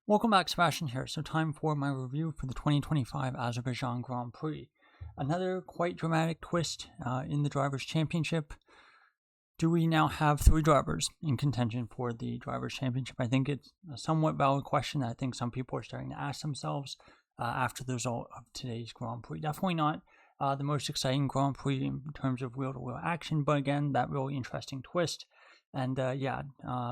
Welcome back, Sebastian here. So time for my review for the 2025 Azerbaijan Grand Prix. Another quite dramatic twist in the Drivers' Championship. Do we now have 3 drivers in contention for the Drivers' Championship? I think it's a somewhat valid question that I think some people are starting to ask themselves after the result of today's Grand Prix. Definitely not the most exciting Grand Prix in terms of wheel-to-wheel action, but again, that really interesting twist. And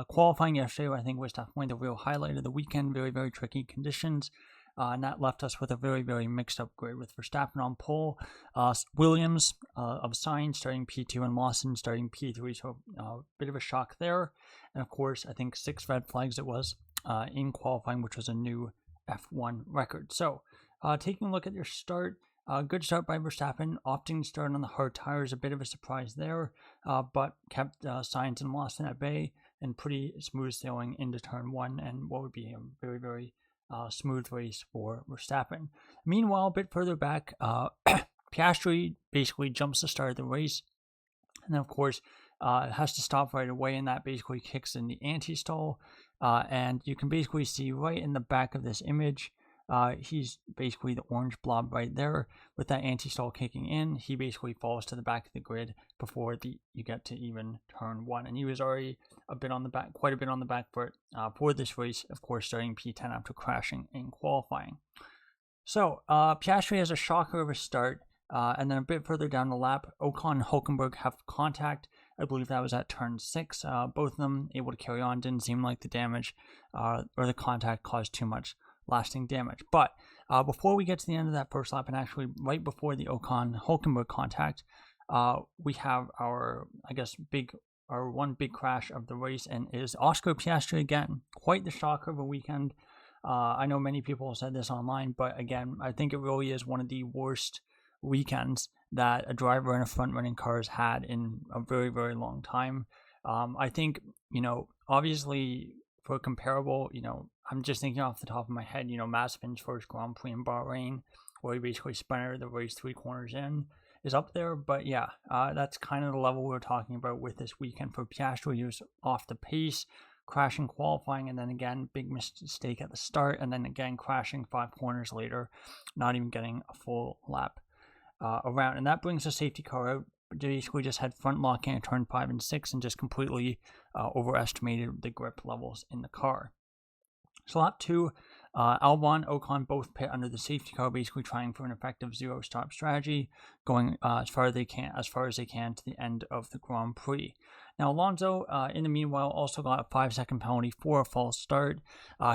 qualifying yesterday, I think, was definitely the real highlight of the weekend. Very, very tricky conditions. And that left us with a very, very mixed up grid with Verstappen on pole, Williams of Sainz starting P2 and Lawson starting P3. So a bit of a shock there. And of course, I think 6 red flags it was in qualifying, which was a new F1 record. So taking a look at your start. Good start by Verstappen, opting to start on the hard tires, a bit of a surprise there, but kept Sainz and Lawson at bay and pretty smooth sailing into turn 1 and what would be a very, very smooth race for Verstappen. Meanwhile, a bit further back, Piastri basically jumps the start of the race and then, of course, has to stop right away, and that basically kicks in the anti-stall, and you can basically see right in the back of this image, he's basically the orange blob right there with that anti-stall kicking in. He basically falls to the back of the grid before you get to even turn 1, and he was already quite a bit on the back foot for this race, of course, starting P10 after crashing in qualifying. So Piastri has a shocker of a start, and then a bit further down the lap, Ocon and Hulkenberg have contact. I believe that was at turn 6. Both of them able to carry on. Didn't seem like the damage or the contact caused too much lasting damage. But before we get to the end of that first lap, and actually right before the Ocon-Hulkenberg contact, we have our one big crash of the race, and is Oscar Piastri again. Quite the shocker of a weekend. I know many people said this online, but again, I think it really is one of the worst weekends that a driver in a front-running car has had in a very, very long time. I think, obviously for comparable, I'm just thinking off the top of my head, Mazepin's first Grand Prix in Bahrain, where he basically spun out of the race 3 corners in, is up there. But yeah, that's kind of the level we're talking about with this weekend for Piastri. He was off the pace, crashing qualifying, and then again, big mistake at the start, and then again crashing 5 corners later, not even getting a full lap around. And that brings the safety car out. Basically just had front locking at turn 5 and 6 and just completely overestimated the grip levels in the car. So lap 2, Albon, Ocon both pit under the safety car, basically trying for an effective zero-stop strategy, going as far as they can to the end of the Grand Prix. Now Alonso, in the meanwhile, also got a 5-second penalty for a false start.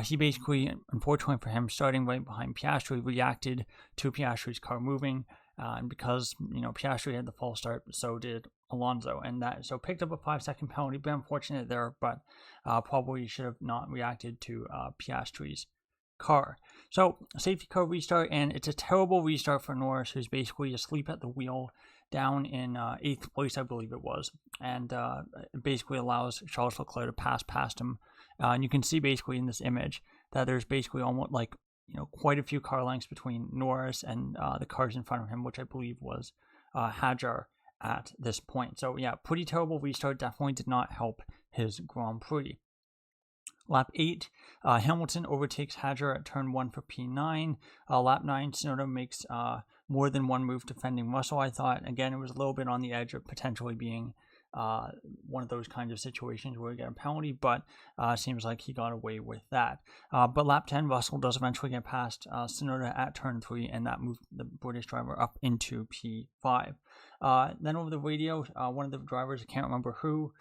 He basically, unfortunately for him, starting right behind Piastri, reacted to Piastri's car moving. And because Piastri had the false start, so did Alonso, and that so picked up a 5-second penalty. Bit unfortunate there, but probably should have not reacted to Piastri's car. So safety car restart, and it's a terrible restart for Norris, who's basically asleep at the wheel, down in 8th place, I believe it was, and it basically allows Charles Leclerc to pass past him. And you can see basically in this image that there's basically almost like quite a few car lengths between Norris and the cars in front of him, which I believe was Hadjar at this point. So yeah, pretty terrible restart. Definitely did not help his Grand Prix. Lap 8, Hamilton overtakes Hadjar at turn 1 for P9. Lap 9, Tsunoda makes more than one move defending Russell. I thought, again, it was a little bit on the edge of potentially being one of those kinds of situations where you get a penalty, but seems like he got away with that. But lap 10, Russell does eventually get past Tsunoda at turn 3, and that moved the British driver up into P5. Then over the radio, one of the drivers, I can't remember who,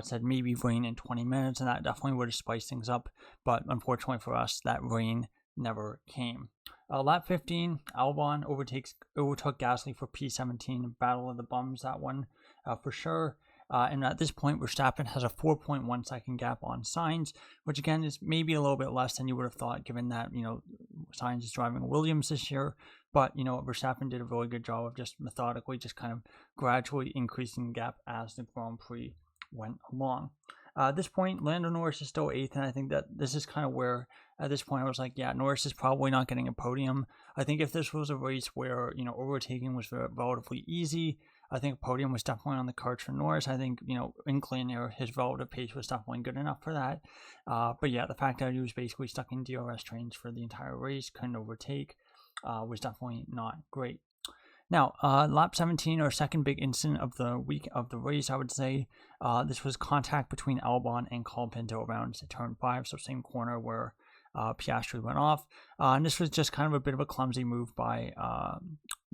said maybe rain in 20 minutes, and that definitely would have spiced things up, but unfortunately for us, that rain never came. Lap 15, Albon overtook Gasly for P17, Battle of the Bums, that one for sure. And at this point, Verstappen has a 4.1 second gap on Sainz, which again is maybe a little bit less than you would have thought, given that Sainz is driving Williams this year. But Verstappen did a really good job of just methodically, just kind of gradually increasing the gap as the Grand Prix went along. At this point, Lando Norris is still 8th, and I think that this is kind of where, at this point, I was like, yeah, Norris is probably not getting a podium. I think if this was a race where, overtaking was relatively easy, I think podium was definitely on the cards for Norris. I think, in clean air, his relative pace was definitely good enough for that. But yeah, the fact that he was basically stuck in DRS trains for the entire race, couldn't overtake, was definitely not great. Now, lap 17, our second big incident of the week of the race, I would say. This was contact between Albon and Colapinto around turn 5, so same corner where Piastri went off. And this was just kind of a bit of a clumsy move by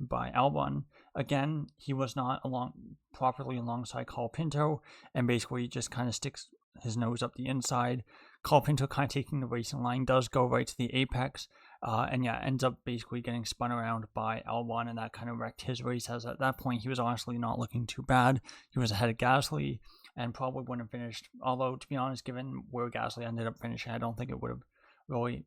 Albon. Again, he was not properly alongside Colapinto, and basically just kind of sticks his nose up the inside. Colapinto kind of taking the racing line, does go right to the apex, and yeah, ends up basically getting spun around by Albon, and that kind of wrecked his race, as at that point he was honestly not looking too bad. He was ahead of Gasly and probably wouldn't have finished, although to be honest, given where Gasly ended up finishing, I don't think it would have really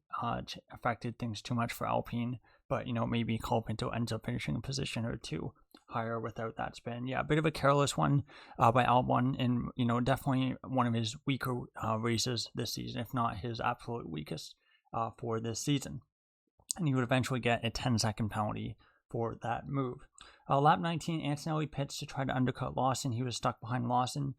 affected things too much for Alpine, but maybe Colapinto ends up finishing a position or two higher without that spin. Yeah, a bit of a careless one by Albon, and definitely one of his weaker races this season, if not his absolute weakest for this season. And he would eventually get a 10-second penalty for that move. Lap 19, Antonelli pits to try to undercut Lawson. He was stuck behind Lawson,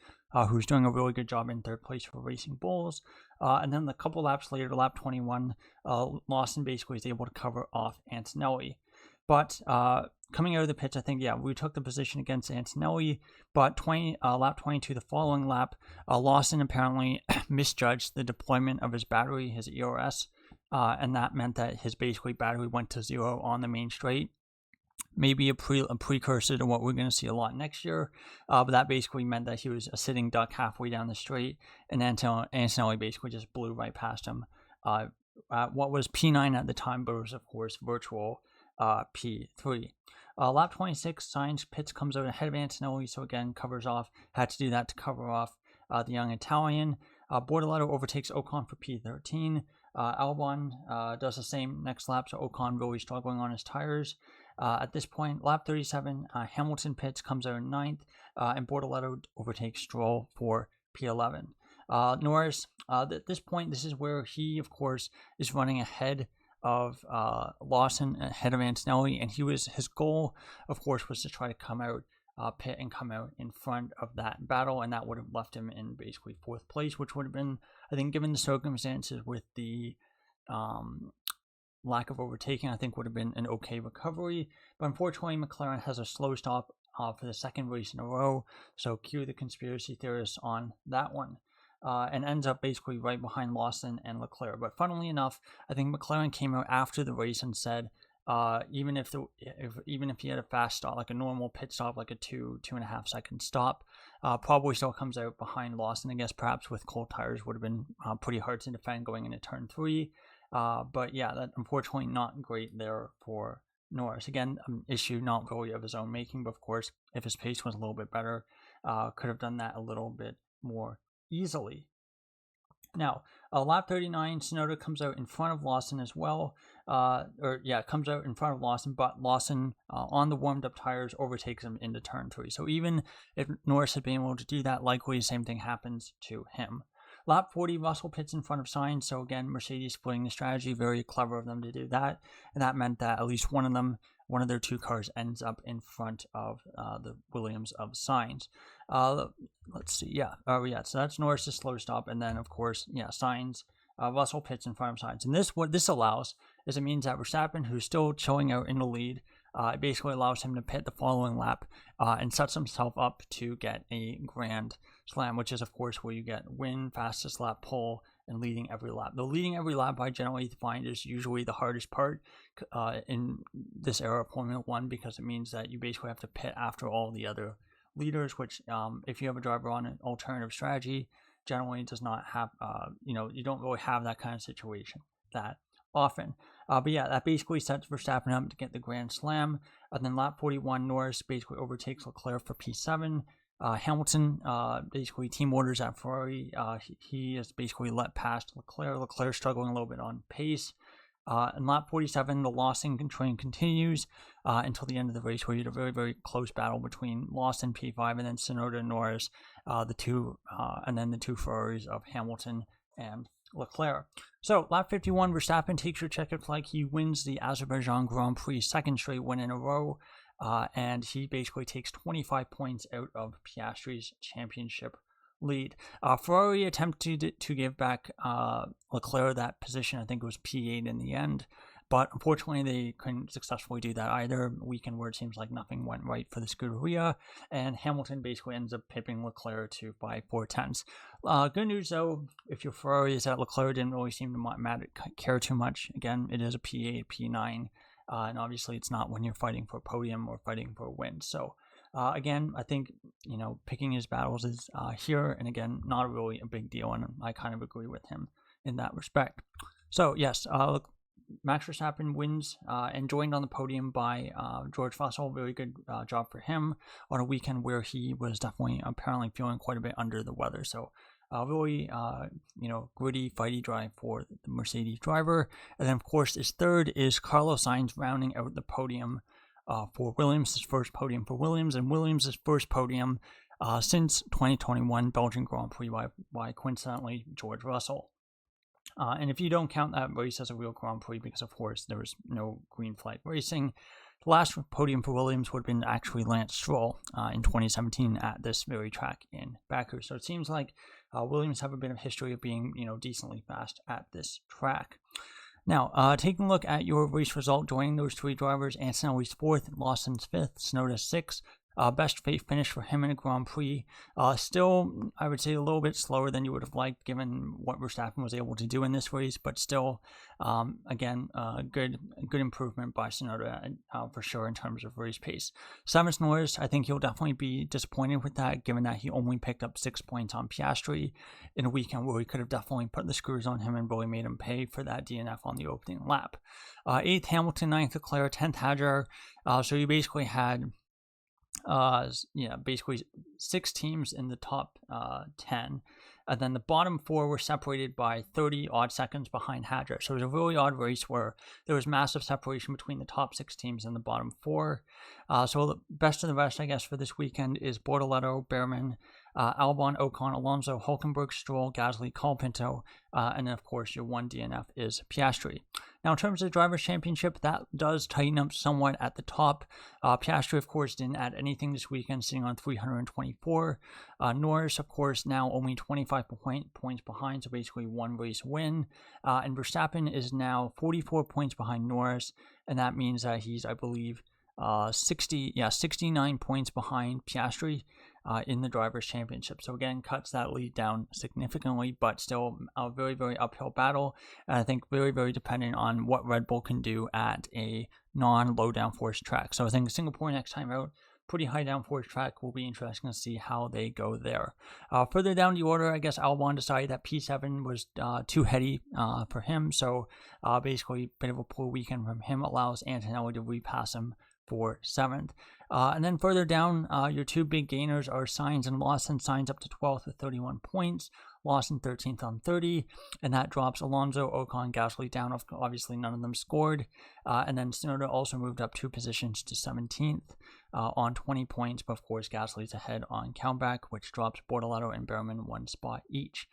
who's doing a really good job in third place for Racing Bulls. And then a couple laps later, lap 21, Lawson basically is able to cover off Antonelli. But coming out of the pits, I think, yeah, we took the position against Antonelli, but lap 22, the following lap, Lawson apparently misjudged the deployment of his battery, his ERS, and that meant that his battery went to 0 on the main straight. Maybe a precursor to what we're going to see a lot next year, but that basically meant that he was a sitting duck halfway down the straight, and Antonelli basically just blew right past him. What was P9 at the time, but was of course virtual P3. Lap 26, Sainz pits, comes out ahead of Antonelli, so again covers off. Had to do that to cover off the young Italian. Bortoleto overtakes Ocon for P13. Albon does the same next lap, so Ocon really struggling on his tires. At this point, lap 37, Hamilton pits, comes out in 9th, and Bortoleto overtakes Stroll for P11. Norris, at this point, this is where he, of course, is running ahead of Lawson, ahead of Antonelli, and his goal, of course, was to try to come out, pit and come out in front of that battle, and that would have left him in basically 4th place, which would have been, I think, given the circumstances with the lack of overtaking, I think would have been an okay recovery. But unfortunately, McLaren has a slow stop for the second race in a row, so cue the conspiracy theorists on that one. And ends up basically right behind Lawson and Leclerc. But funnily enough, I think McLaren came out after the race and said, even if he had a fast stop, like a normal pit stop, like a 2.5 second stop, probably still comes out behind Lawson. I guess perhaps with cold tires would have been pretty hard to defend going into turn 3. But yeah, that unfortunately not great there for Norris. Again, an issue not really of his own making, but of course, if his pace was a little bit better, could have done that a little bit more easily. Now, lap 39, Tsunoda comes out in front of Lawson as well. Comes out in front of Lawson, but Lawson, on the warmed up tires, overtakes him into turn 3. So even if Norris had been able to do that, likely the same thing happens to him. Lap 40, Russell pits in front of Sainz. So again, Mercedes splitting the strategy, very clever of them to do that. And that meant that at least one of their two cars ends up in front of the Williams of Sainz. Let's see, so that's Norris's slow stop, and then of course, Sainz, Russell pits in front of Sainz, and what this allows is it means that Verstappen, who's still chilling out in the lead, it basically allows him to pit the following lap and sets himself up to get a Grand Slam, which is of course where you get win, fastest lap, pole, and leading every lap. The leading every lap I generally find is usually the hardest part in this era of Formula 1, because it means that you basically have to pit after all the other leaders, which if you have a driver on an alternative strategy, generally does not have, you don't really have that kind of situation that often. But yeah, that basically sets Verstappen up to get the Grand Slam. And then lap 41, Norris basically overtakes Leclerc for P7. Hamilton, basically team orders at Ferrari. He is basically let past Leclerc. Leclerc struggling a little bit on pace. In lap 47, the Lawson train continues until the end of the race, where you had a very, very close battle between Lawson P5 and then Tsunoda and Norris, the two Ferraris of Hamilton and Leclerc. So, lap 51, Verstappen takes your checkered flag. He wins the Azerbaijan Grand Prix, second straight win in a row. and he basically takes 25 points out of Piastri's championship lead. Ferrari attempted to give back Leclerc that position. I think it was P8 in the end, but unfortunately they couldn't successfully do that either. A weekend where it seems like nothing went right for the Scuderia, and Hamilton basically ends up pipping Leclerc to by 4/10. Good news though, if your Ferrari is that Leclerc didn't really seem to care too much. Again, it is a P8, P9, and obviously it's not when you're fighting for a podium or fighting for a win. So again, I think, picking his battles is here, and again, not really a big deal, and I kind of agree with him in that respect. So yes, Max Verstappen wins and joined on the podium by George Russell. Very good job for him on a weekend where he was definitely apparently feeling quite a bit under the weather. So really, gritty, fighty drive for the Mercedes driver. And then, of course, his third is Carlos Sainz rounding out the podium for Williams, his first podium for Williams, and Williams' first podium since 2021 Belgian Grand Prix by coincidentally George Russell. And if you don't count that race as a real Grand Prix, because of course there was no green flag racing, the last podium for Williams would have been actually Lance Stroll in 2017 at this very track in Baku. So it seems like Williams have a bit of history of being, decently fast at this track. Now, taking a look at your race result, joining those three drivers, Antonelli's 4th, Lawson's 5th, Tsunoda's 6th. Best finish for him in a Grand Prix. Still, I would say a little bit slower than you would have liked given what Verstappen was able to do in this race, but still, again, good improvement by Tsunoda for sure in terms of race pace. 7th Norris, I think he'll definitely be disappointed with that given that he only picked up 6 points on Piastri in a weekend where he could have definitely put the screws on him and really made him pay for that DNF on the opening lap. 8th Hamilton, 9th Leclerc, 10th Hadjar. So you basically had basically 6 teams in the top 10, and then the bottom 4 were separated by 30 odd seconds behind Hadjar. So it was a really odd race where there was massive separation between the top 6 teams and the bottom 4. So the best of the rest, I guess, for this weekend is Bortoletto, Behrman, Albon, Ocon, Alonso, Hulkenberg, Stroll, Gasly, Colapinto, and then of course your one DNF is Piastri. Now, in terms of the Drivers' Championship, that does tighten up somewhat at the top. Piastri, of course, didn't add anything this weekend, sitting on 324. Norris, of course, now only 25 points behind, so basically one race win. And Verstappen is now 44 points behind Norris, and that means that he's, I believe, 69 points behind Piastri in the Drivers' Championship. So again, cuts that lead down significantly, but still a very, very uphill battle. And I think very, very dependent on what Red Bull can do at a non-low downforce track. So I think Singapore next time out, pretty high downforce track, will be interesting to see how they go there. Further down the order, I guess Albon decided that P7 was too heady for him. So basically, a bit of a poor weekend from him allows Antonelli to repass him for 7th. And then further down, your 2 big gainers are Sainz and Lawson. Sainz up to 12th with 31 points. Lawson 13th on 30. And that drops Alonso, Ocon, Gasly down. Obviously, none of them scored. And then Tsunoda also moved up 2 positions to 17th on 20 points. But of course, Gasly's ahead on countback, which drops Bortoletto and Behrman 1 spot each.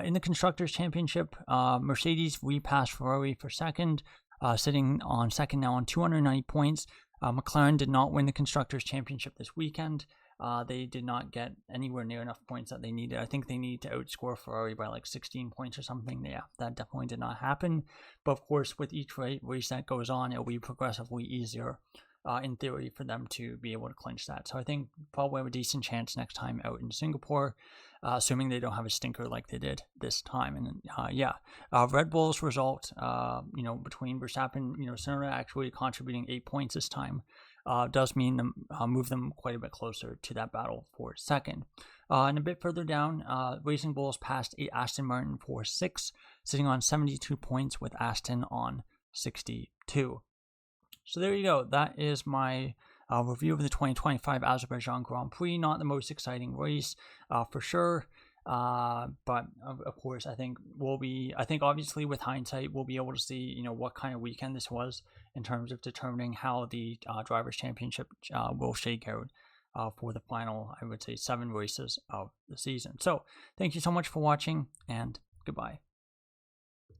In the Constructors' Championship, Mercedes repassed Ferrari for 2nd, sitting on 2nd now on 290 points. McLaren did not win the Constructors' Championship this weekend. They did not get anywhere near enough points that they needed. I think they needed to outscore Ferrari by like 16 points or something. Yeah, that definitely did not happen. But of course, with each race that goes on, it will be progressively easier, in theory, for them to be able to clinch that. So I think probably have a decent chance next time out in Singapore, assuming they don't have a stinker like they did this time. And Red Bull's result, between Verstappen, Tsunoda actually contributing 8 points this time, does mean them move them quite a bit closer to that battle for 2nd. And a bit further down, Racing Bulls passed Aston Martin for 6th, sitting on 72 points with Aston on 62. So there you go. That is my review of the 2025 Azerbaijan Grand Prix. Not the most exciting race, for sure. But of course, I think obviously with hindsight, we'll be able to see, what kind of weekend this was in terms of determining how the Drivers' Championship will shake out for the final, I would say, 7 races of the season. So thank you so much for watching, and goodbye.